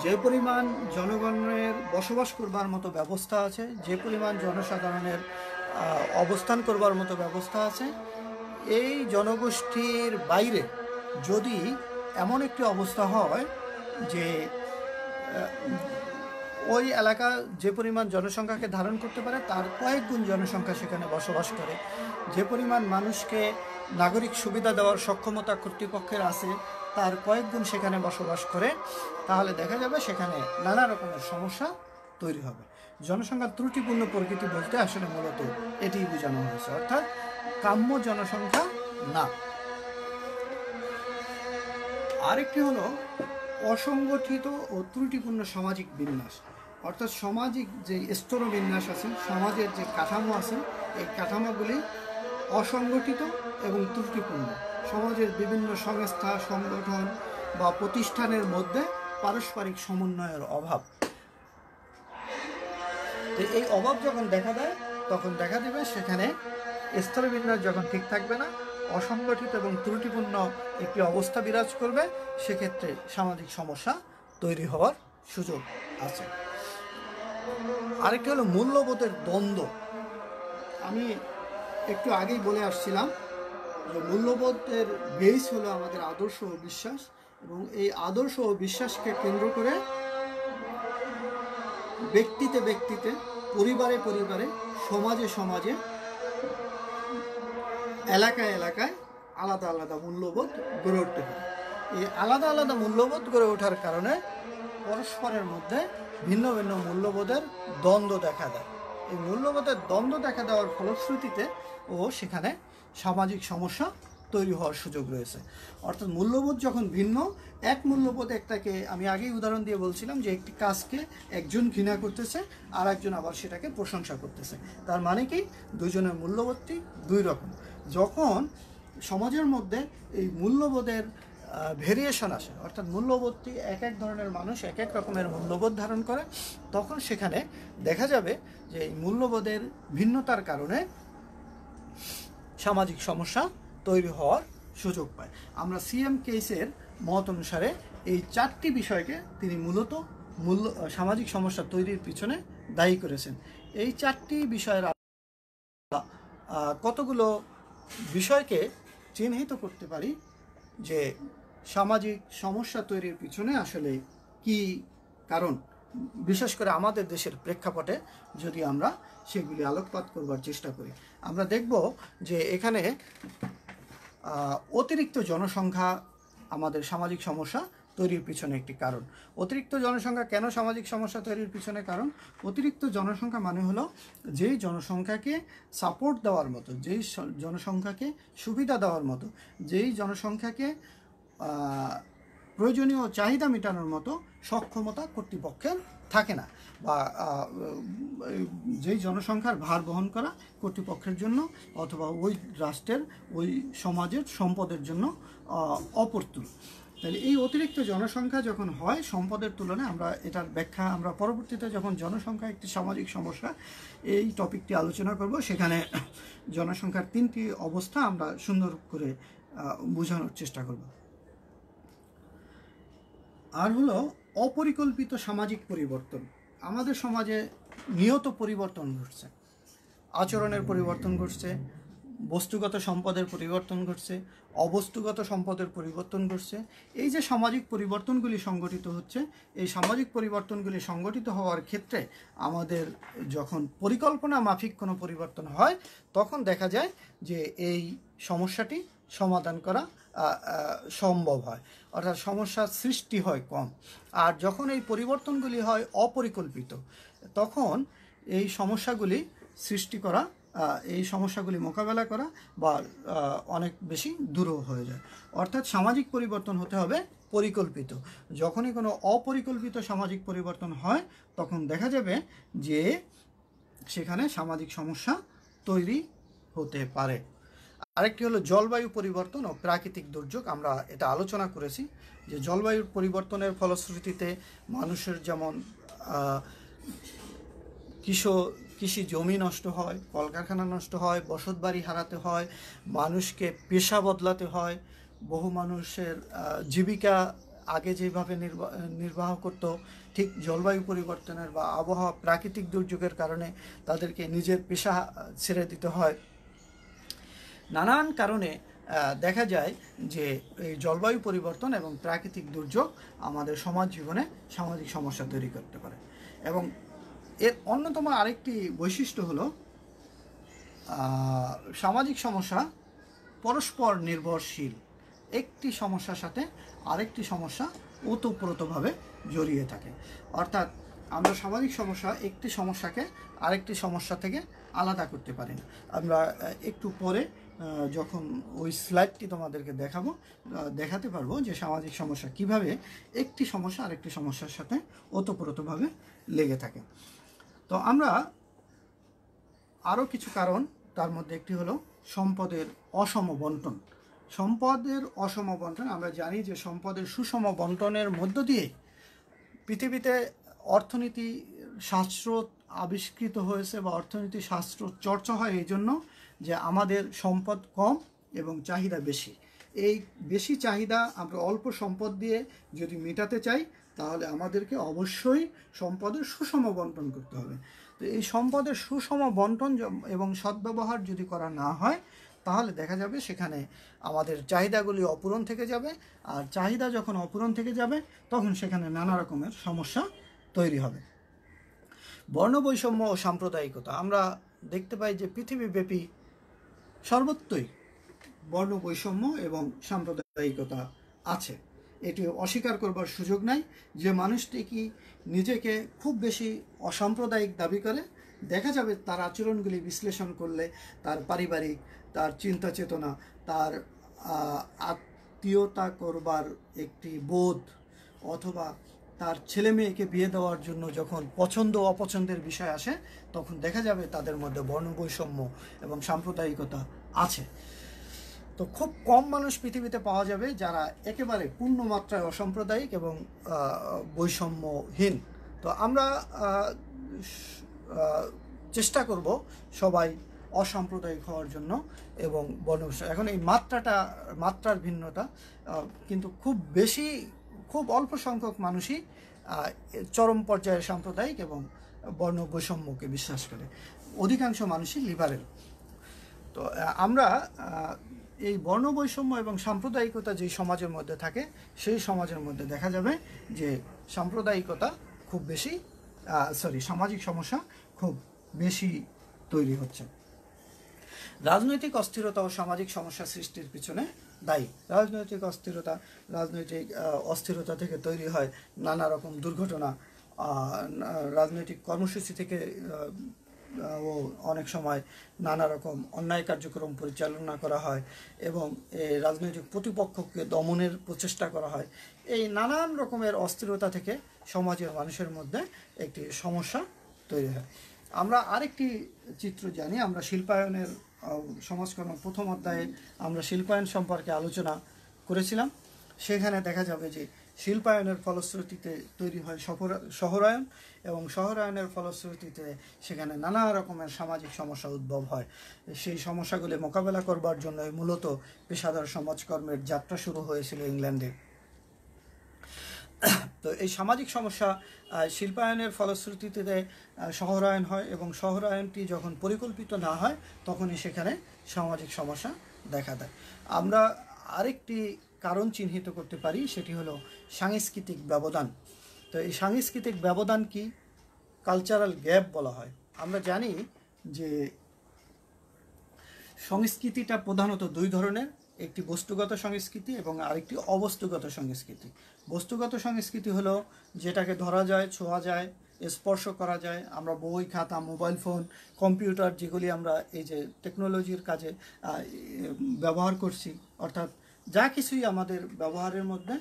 যে পরিমাণ জনগণের বসবাস করবার মতো ব্যবস্থা আছে, যে পরিমাণ জনসাধারণের অবস্থান করবার মতো ব্যবস্থা আছে, এই জনগোষ্ঠীর বাইরে যদি এমন একটি অবস্থা হয় যে ওই এলাকা যে পরিমাণ জনসংখ্যাকে ধারণ করতে পারে তার কয়েক গুণ জনসংখ্যা সেখানে বসবাস করে, যে পরিমাণ মানুষকে নাগরিক সুবিধা দেওয়ার সক্ষমতা কর্তৃপক্ষের আছে তার কয়েক গুণ সেখানে বসবাস করে, তাহলে দেখা যাবে সেখানে নানা রকমের সমস্যা তৈরি হবে। জনসংখ্যার ত্রুটিপূর্ণ প্রকৃতি বলতে আসলে মূলত এটিই বোঝানো হয়েছে, অর্থাৎ কাম্য জনসংখ্যা না। আরেকটি হলো অসংগঠিত ও ত্রুটিপূর্ণ সামাজিক বিন্যাস, অর্থাৎ সামাজিক যে স্তর বিন্যাস আছে, সমাজের যে কাঠামো আছে, এই কাঠামোগুলি অসংগঠিত এবং ত্রুটিপূর্ণ। সমাজের বিভিন্ন সংস্থা, সংগঠন বা প্রতিষ্ঠানের মধ্যে পারস্পরিক সমন্বয়ের অভাব। তো এই অভাব যখন দেখা দেয় তখন দেখা দেবে সেখানে স্তরবিন্যাস যখন ঠিক থাকবে না, অসংগঠিত এবং ত্রুটিপূর্ণ একটি অবস্থা বিরাজ করবে, সেক্ষেত্রে সামাজিক সমস্যা তৈরি হওয়ার সুযোগ আছে। আরেকটি হলো মূল্যবোধের দ্বন্দ্ব। আমি একটু আগেই বলে আসছিলাম যে মূল্যবোধের বেস হলো আমাদের আদর্শ ও বিশ্বাস, এবং এই আদর্শ ও বিশ্বাসকে কেন্দ্র করে ব্যক্তিতে ব্যক্তিতে, পরিবারে পরিবারে, সমাজে সমাজে, এলাকায় এলাকায় আলাদা আলাদা মূল্যবোধ গড়ে উঠতে পারে। এই আলাদা আলাদা মূল্যবোধ গড়ে ওঠার কারণে পরস্পরের মধ্যে ভিন্ন ভিন্ন মূল্যবোধের দ্বন্দ্ব দেখা দেয়। এই মূল্যবোধের দ্বন্দ্ব দেখা দেওয়ার ফলশ্রুতিতে সেখানে সামাজিক সমস্যা তৈরি হওয়ার সুযোগ রয়েছে। অর্থাৎ মূল্যবোধ যখন ভিন্ন, এক মূল্যবোধ একটাকে, আমি আগেই উদাহরণ দিয়ে বলছিলাম যে একটি কাজকে একজন ঘৃণা করতেছে আর একজন আবার সেটাকে প্রশংসা করতেছে, তার মানে কি দুজনের মূল্যবোধটি দুই রকম। যখন সমাজের মধ্যে এই মূল্যবোধের ভেরিয়েশন আসে, অর্থাৎ মূল্যবোধটি এক এক ধরনের মানুষ এক এক রকমের মূল্যবোধ ধারণ করে, তখন সেখানে দেখা যাবে যে এই মূল্যবোধের ভিন্নতার কারণে সামাজিক সমস্যা তৈরি হওয়ার সুযোগ পায়। আমরা সিএম কেসের মত অনুসারে এই 4টি বিষয়কে তিনি মূলত সামাজিক সমস্যা তৈরির পিছনে দায়ী করেছেন। এই 4টি বিষয়ের কতগুলো বিষয়কে চিহ্নিত করতে পারি যে সামাজিক সমস্যা তৈরির পিছনে আসলে কি কারণ, বিশেষ করে আমাদের দেশের প্রেক্ষাপটে যদি আমরা সেগুলি আলোকপাত করবার চেষ্টা করি, আমরা দেখব যে এখানে অতিরিক্ত জনসংখ্যা আমাদের সামাজিক সমস্যা তৈরির পিছনে একটি কারণ। অতিরিক্ত জনসংখ্যা কেন সামাজিক সমস্যা তৈরির পিছনে কারণ? অতিরিক্ত জনসংখ্যা মানে হলো যেই জনসংখ্যাকে সাপোর্ট দেওয়ার মতো, যেই জনসংখ্যাকে সুবিধা দেওয়ার মতো, যেই জনসংখ্যাকে প্রয়োজনীয় চাহিদা মেটানোর মতো সক্ষমতা কর্তৃপক্ষের থাকে না, বা যেই জনসংখ্যার ভার বহন করা কর্তৃপক্ষের জন্য অথবা ওই রাষ্ট্রের ওই সমাজের সম্পদের জন্য অপ্রতুল। তাহলে এই অতিরিক্ত জনসংখ্যা যখন হয় সম্পদের তুলনায়, আমরা এটার ব্যাখ্যা আমরা পরবর্তীতে যখন জনসংখ্যা একটি সামাজিক সমস্যা এই টপিকটি আলোচনা করব, সেখানে জনসংখ্যার 3টি অবস্থা আমরা সুন্দর করে বোঝানোর চেষ্টা করব। আর হলো অপরিকল্পিত সামাজিক পরিবর্তন। আমাদের সমাজে নিয়ত পরিবর্তন ঘটছে, আচরণের পরিবর্তন ঘটছে, বস্তুগত সম্পদের পরিবর্তন ঘটছে, অবস্তুগত সম্পদের পরিবর্তন ঘটছে। এই যে সামাজিক পরিবর্তনগুলি সংগঠিত হচ্ছে, এই সামাজিক পরিবর্তনগুলি সংগঠিত হওয়ার ক্ষেত্রে আমাদের যখন পরিকল্পনা মাফিক কোনো পরিবর্তন হয়, তখন দেখা যায় যে এই সমস্যাটি সমাধান করা সম্ভব হয়, অর্থাৎ সমস্যার সৃষ্টি হয় কম। আর যখন এই পরিবর্তনগুলি হয় অপরিকল্পিত, তখন এই সমস্যাগুলি সৃষ্টি করা, এই সমস্যাগুলি মোকাবেলা করা বা অনেক বেশি দূরও হয়ে যায়। অর্থাৎ সামাজিক পরিবর্তন হতে হবে পরিকল্পিত। যখনই কোনো অপরিকল্পিত সামাজিক পরিবর্তন হয় তখন দেখা যাবে যে সেখানে সামাজিক সমস্যা তৈরি হতে পারে। আরেকটি হলো জলবায়ু পরিবর্তন ও প্রাকৃতিক দুর্যোগ। আমরা এটা আলোচনা করেছি যে জলবায়ুর পরিবর্তনের ফলশ্রুতিতে মানুষের যেমন কৃষি জমি নষ্ট হয়, কলকারখানা নষ্ট হয়, বসতবাড়ি হারাতে হয়, মানুষকে পেশা বদলাতে হয়, বহু মানুষের জীবিকা আগে যেভাবে নির্বাহ করত, ঠিক জলবায়ু পরিবর্তনের বা আবহাওয়া প্রাকৃতিক দুর্যোগের কারণে তাদেরকে নিজের পেশা ছেড়ে দিতে হয়। নানান কারণে দেখা যায় যে এই জলবায়ু পরিবর্তন এবং প্রাকৃতিক দুর্যোগ আমাদের সমাজ জীবনে সামাজিক সমস্যা তৈরি করতে পারে। এবং এর অন্যতম আরেকটি বৈশিষ্ট্য হলো সামাজিক সমস্যা পরস্পর নির্ভরশীল। একটি সমস্যার সাথে আরেকটি সমস্যা ওতপ্রোতভাবে জড়িয়ে থাকে। অর্থাৎ আমরা সামাজিক সমস্যা একটি সমস্যাকে আরেকটি সমস্যা থেকে আলাদা করতে পারি না। আমরা একটু পরে যখন ওই স্লাইডটি তোমাদেরকে দেখাতে পারবো যে সামাজিক সমস্যা কিভাবে একটি সমস্যা আরেকটি সমস্যার সাথে ওতপ্রোতভাবে লেগে থাকে। তো আমরা আরও কিছু কারণ, তার মধ্যে একটি হলো সম্পদের অসম বন্টন। সম্পদের অসম বন্টন, আমরা জানি যে সম্পদের সুষম বন্টনের মধ্য দিয়ে পৃথিবীতে অর্থনীতি শাস্ত্র আবিষ্কৃত হয়েছে বা অর্থনীতি শাস্ত্র চর্চা হয় এই জন্য যে আমাদের সম্পদ কম এবং চাহিদা বেশি। এই বেশি চাহিদা আমরা অল্প সম্পদ দিয়ে যদি মেটাতে চাই তাহলে আমাদেরকে অবশ্যই সম্পদের সুষম বন্টন করতে হবে। তো এই সম্পদের সুষম বন্টন এবং সদ্ব্যবহার যদি করা না হয় তাহলে দেখা যাবে সেখানে আমাদের চাহিদাগুলি অপূরণ থেকে যাবে, আর চাহিদা যখন অপূরণ থেকে যাবে তখন সেখানে নানা রকমের সমস্যা তৈরি হবে। বর্ণবৈষম্য ও সাম্প্রদায়িকতা, আমরা দেখতে পাই যে পৃথিবীব্যাপী সর্বত্রই বর্ণবৈষম্য এবং সাম্প্রদায়িকতা আছে। এটি অস্বীকার করবার সুযোগ নাই। যে মানুষটি কি নিজেকে খুব বেশি অসাম্প্রদায়িক দাবি করে, দেখা যাবে তার আচরণগুলি বিশ্লেষণ করলে তার পারিবারিক, তার চিন্তা চেতনা, তার আত্মীয়তা করবার একটি বোধ, অথবা তার ছেলে মেয়েকে বিয়ে দেওয়ার জন্য যখন পছন্দ অপছন্দের বিষয় আসে তখন দেখা যাবে তাদের মধ্যে বর্ণবৈষম্য এবং সাম্প্রদায়িকতা আছে। তো খুব কম মানুষ পৃথিবীতে পাওয়া যাবে যারা একেবারে পূর্ণ মাত্রায় অসাম্প্রদায়িক এবং বৈষম্যহীন। তো আমরা চেষ্টা করব সবাই অসাম্প্রদায়িক হওয়ার জন্য এবং এখন এই মাত্রার ভিন্নতা, কিন্তু খুব অল্প সংখ্যক মানুষই চরম পর্যায়ের সাম্প্রদায়িক এবং বর্ণ বৈষম্যকে বিশ্বাস করে, অধিকাংশ মানুষই লিবারেল। তো আমরা এই বর্ণ বৈষম্য এবং সাম্প্রদায়িকতা যেই সমাজের মধ্যে থাকে সেই সমাজের মধ্যে দেখা যাবে যে সাম্প্রদায়িকতা খুব বেশি সামাজিক সমস্যা খুব বেশি তৈরি হচ্ছে। রাজনৈতিক অস্থিরতা ও সামাজিক সমস্যা সৃষ্টির পিছনে দায়ী। রাজনৈতিক অস্থিরতা থেকে তৈরি হয় নানা রকম দুর্ঘটনা, রাজনৈতিক কর্মসূচি থেকে ও অনেক সময় নানা রকম অন্যায় কার্যক্রম পরিচালনা করা হয় এবং এই রাজনৈতিক প্রতিপক্ষকে দমনের প্রচেষ্টা করা হয়। এই নানান রকমের অস্থিরতা থেকে সমাজের মানুষের মধ্যে একটি সমস্যা তৈরি হয়। আমরা আরেকটি চিত্র জানি, আমরা শিল্পায়নের সমাজকর্ম প্রথম অধ্যায়ে আমরা শিল্পায়ন সম্পর্কে আলোচনা করেছিলাম। সেখানে দেখা যাবে যে শিল্পায়নের ফলশ্রুতিতে তৈরি হয় শহরায়ন এবং শহরায়নের ফলশ্রুতিতে সেখানে নানা রকমের সামাজিক সমস্যা উদ্ভব হয়। সেই সমস্যাগুলি মোকাবেলা করবার জন্য মূলত পেশাদার সমাজকর্মের যাত্রা শুরু হয়েছিল ইংল্যান্ডে। তো এই সামাজিক সমস্যা শিল্পায়নের ফলশ্রুতিতে শহরায়ন হয় এবং শহরায়নটি যখন পরিকল্পিত না হয় তখনই সেখানে সামাজিক সমস্যা দেখা দেয়। আমরা আরেকটি কারণ চিহ্নিত করতে পারি, সেটি হলো সাংস্কৃতিক ব্যবধান। তো এই সাংস্কৃতিক ব্যবধান কি কালচারাল গ্যাপ বলা হয়। আমরা জানি যে সংস্কৃতিটা প্রধানত দুই ধরনের, একটি বস্তুগত সংস্কৃতি এবং আরেকটি অবস্তুগত সংস্কৃতি। বস্তুগত সংস্কৃতি হলো যেটাকে ধরা যায়, ছোঁয়া যায়, স্পর্শ করা যায়। আমরা বই খাতা মোবাইল ফোন কম্পিউটার যেগুলি আমরা এই যে টেকনোলজির কাজে ব্যবহার করছি, অর্থাৎ যা কিছুই আমাদের ব্যবহারের মধ্যে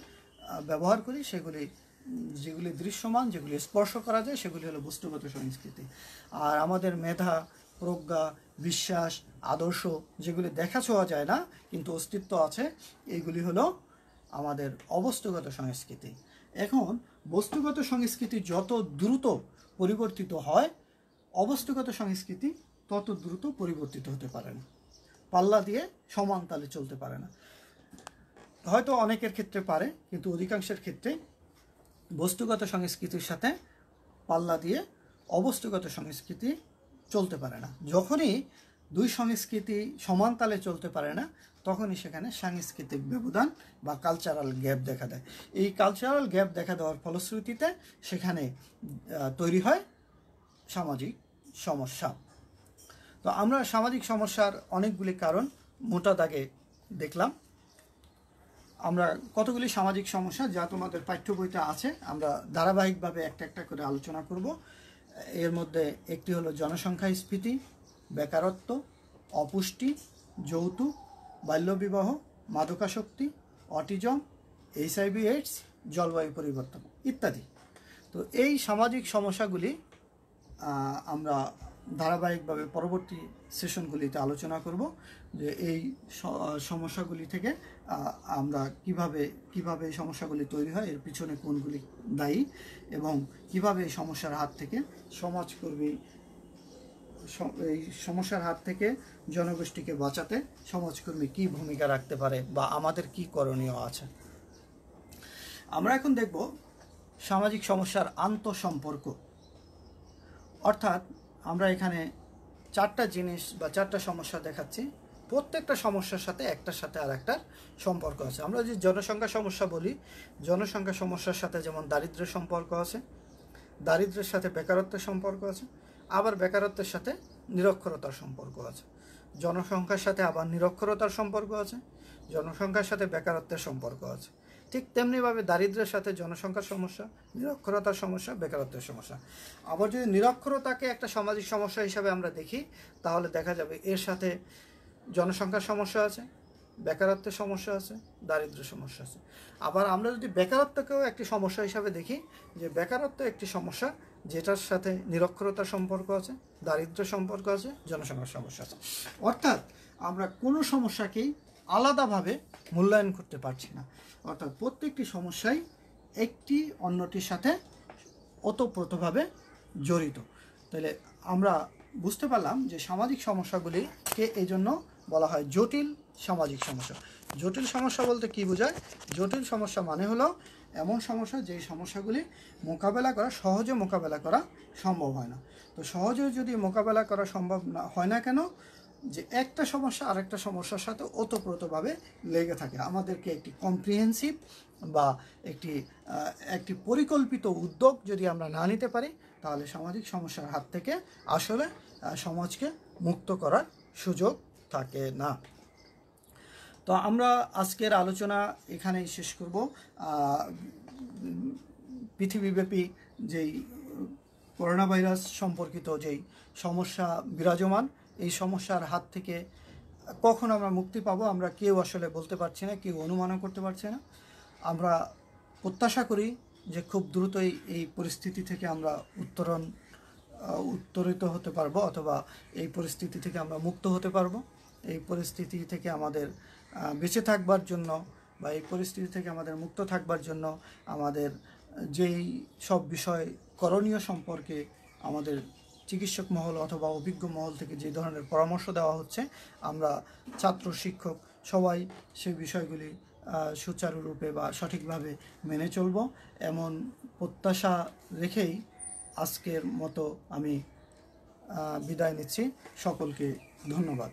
ব্যবহার করি সেগুলি যেগুলি দৃশ্যমান, যেগুলি স্পর্শ করা যায় সেগুলি হলো বস্তুগত সংস্কৃতি। আর আমাদের মেধা, প্রজ্ঞা, বিশ্বাস, আদর্শ যেগুলি দেখা ছোঁয়া যায় না কিন্তু অস্তিত্ব আছে, এইগুলি হলো আমাদের অবস্তুগত সংস্কৃতি। এখন বস্তুগত সংস্কৃতি যত দ্রুত পরিবর্তিত হয়, অবস্তুগত সংস্কৃতি তত দ্রুত পরিবর্তিত হতে পারে না, পাল্লা দিয়ে সমান তালে চলতে পারে না। হয়তো অনেকের ক্ষেত্রে পারে, কিন্তু অধিকাংশের ক্ষেত্রে বস্তুগত সংস্কৃতির সাথে পাল্লা দিয়ে অবস্তুগত সংস্কৃতি চলতে পারে না। যখনই দুই সংস্কৃতি সমান তালে চলতে পারে না, তখনই সেখানে সাংস্কৃতিক ব্যবধান বা কালচারাল গ্যাপ দেখা দেয়। এই কালচারাল গ্যাপ দেখা দেওয়ার ফলশ্রুতিতে সেখানে তৈরি হয় সামাজিক সমস্যা। তো আমরা সামাজিক সমস্যার অনেকগুলি কারণ মোটা দাগে দেখলাম। আমরা কতগুলি সামাজিক সমস্যা যা তোমাদের পাঠ্য বইতে আছে, আমরা ধারাবাহিকভাবে একটা একটা করে আলোচনা করব। এর মধ্যে একটি হলো জনসংখ্যাস্ফীতি, বেকারত্ব, অপুষ্টি, যৌতুক, বাল্যবিবাহ, মাদকাসক্তি, অটিজম, HIV AIDS, জলবায়ু পরিবর্তন ইত্যাদি। তো এই সামাজিক সমস্যাগুলি আমরা ধারাবাহিকভাবে পরবর্তী সেশনগুলিতে আলোচনা করব, যে এই সমস্যাগুলি থেকে আমরা কিভাবে এই সমস্যাগুলি তৈরি হয়, এর পিছনে কোনগুলি দায়ী, এবং কিভাবে এই সমস্যার হাত থেকে সমাজকর্মী এই সমস্যার হাত থেকে জনগোষ্ঠীকে বাঁচাতে সমাজকর্মী কী ভূমিকা রাখতে পারে বা আমাদের কি করণীয় আছে। আমরা এখন দেখব সামাজিক সমস্যার আন্তঃসম্পর্ক। অর্থাৎ আমরা এখানে চারটা জিনিস বা চারটা সমস্যা দেখাচ্ছি, প্রত্যেকটা সমস্যার সাথে একটার সাথে আর একটার সম্পর্ক আছে। আমরা যে জনসংখ্যা সমস্যা বলি, জনসংখ্যা সমস্যার সাথে যেমন দারিদ্র্যের সম্পর্ক আছে, দারিদ্র্যের সাথে বেকারত্বের সম্পর্ক আছে, আবার বেকারত্বের সাথে নিরক্ষরতার সম্পর্ক আছে। জনসংখ্যার সাথে আবার নিরক্ষরতার সম্পর্ক আছে, জনসংখ্যার সাথে বেকারত্বের সম্পর্ক আছে। ঠিক তেমনিভাবে দারিদ্র্যের সাথে জনসংখ্যার সমস্যা, নিরক্ষরতার সমস্যা, বেকারত্বের সমস্যা। আবার যদি নিরক্ষরতাকে একটা সামাজিক সমস্যা হিসাবে আমরা দেখি, তাহলে দেখা যাবে এর সাথে জনসংখ্যার সমস্যা আছে, বেকারত্বের সমস্যা আছে, দারিদ্র্যের সমস্যা আছে। আবার আমরা যদি বেকারত্বকেও একটি সমস্যা হিসাবে দেখি, যে বেকারত্ব একটি সমস্যা যেটার সাথে নিরক্ষরতার সম্পর্ক আছে, দারিদ্র্য সম্পর্ক আছে, জনসংখ্যার সমস্যা আছে। অর্থাৎ আমরা কোনো সমস্যাকেই আলাদাভাবে মূল্যায়ন করতে পারছি না, অর্থাৎ প্রত্যেকটি সমস্যাই একটি অন্যটির সাথে ওতপ্রোতভাবে জড়িত। তাহলে আমরা বুঝতে পারলাম যে সামাজিক সমস্যাগুলিকে এই জন্য বলা হয় জটিল সামাজিক সমস্যা। জটিল সমস্যা বলতে কি বোঝায়? জটিল সমস্যা মানে হলো এমন সমস্যা যেই সমস্যাগুলি সহজে মোকাবেলা করা সম্ভব হয় না। তো সহজে যদি মোকাবেলা করা সম্ভব না হয় না কেন, যে একটা সমস্যা আরেকটা সমস্যার সাথে ওতপ্রোতভাবে লেগে থাকে। আমাদেরকে একটি কম্প্রিহেন্সিভ বা একটি পরিকল্পিত উদ্যোগ যদি আমরা না নিতে পারি, তাহলে সামাজিক সমস্যার হাত থেকে আসলে সমাজকে মুক্ত করার সুযোগ থাকে না। তো আমরা আজকের আলোচনা এখানেই শেষ করব। পৃথিবীব্যাপী যেই করোনা ভাইরাস সম্পর্কিত যেই সমস্যা বিরাজমান, এই সমস্যার হাত থেকে কখন আমরা মুক্তি পাবো আমরা কেউ আসলে বলতে পারছি না, কেউ অনুমানও করতে পারছে না। আমরা প্রত্যাশা করি যে খুব দ্রুতই এই পরিস্থিতি থেকে আমরা উত্তরিত হতে পারবো, অথবা এই পরিস্থিতি থেকে আমরা মুক্ত হতে পারবো। এই পরিস্থিতি থেকে আমাদের বেঁচে থাকবার জন্য বা এই পরিস্থিতি থেকে আমাদের মুক্ত থাকবার জন্য আমাদের যেই সব বিষয় করণীয় সম্পর্কে আমাদের চিকিৎসক মহল অথবা অভিজ্ঞ মহল থেকে যে ধরনের পরামর্শ দেওয়া হচ্ছে, আমরা ছাত্র শিক্ষক সবাই সেই বিষয়গুলি সুচারুরূপে বা সঠিকভাবে মেনে চলব, এমন প্রত্যাশা রেখেই আজকের মতো আমি বিদায় নিচ্ছি। সকলকে ধন্যবাদ।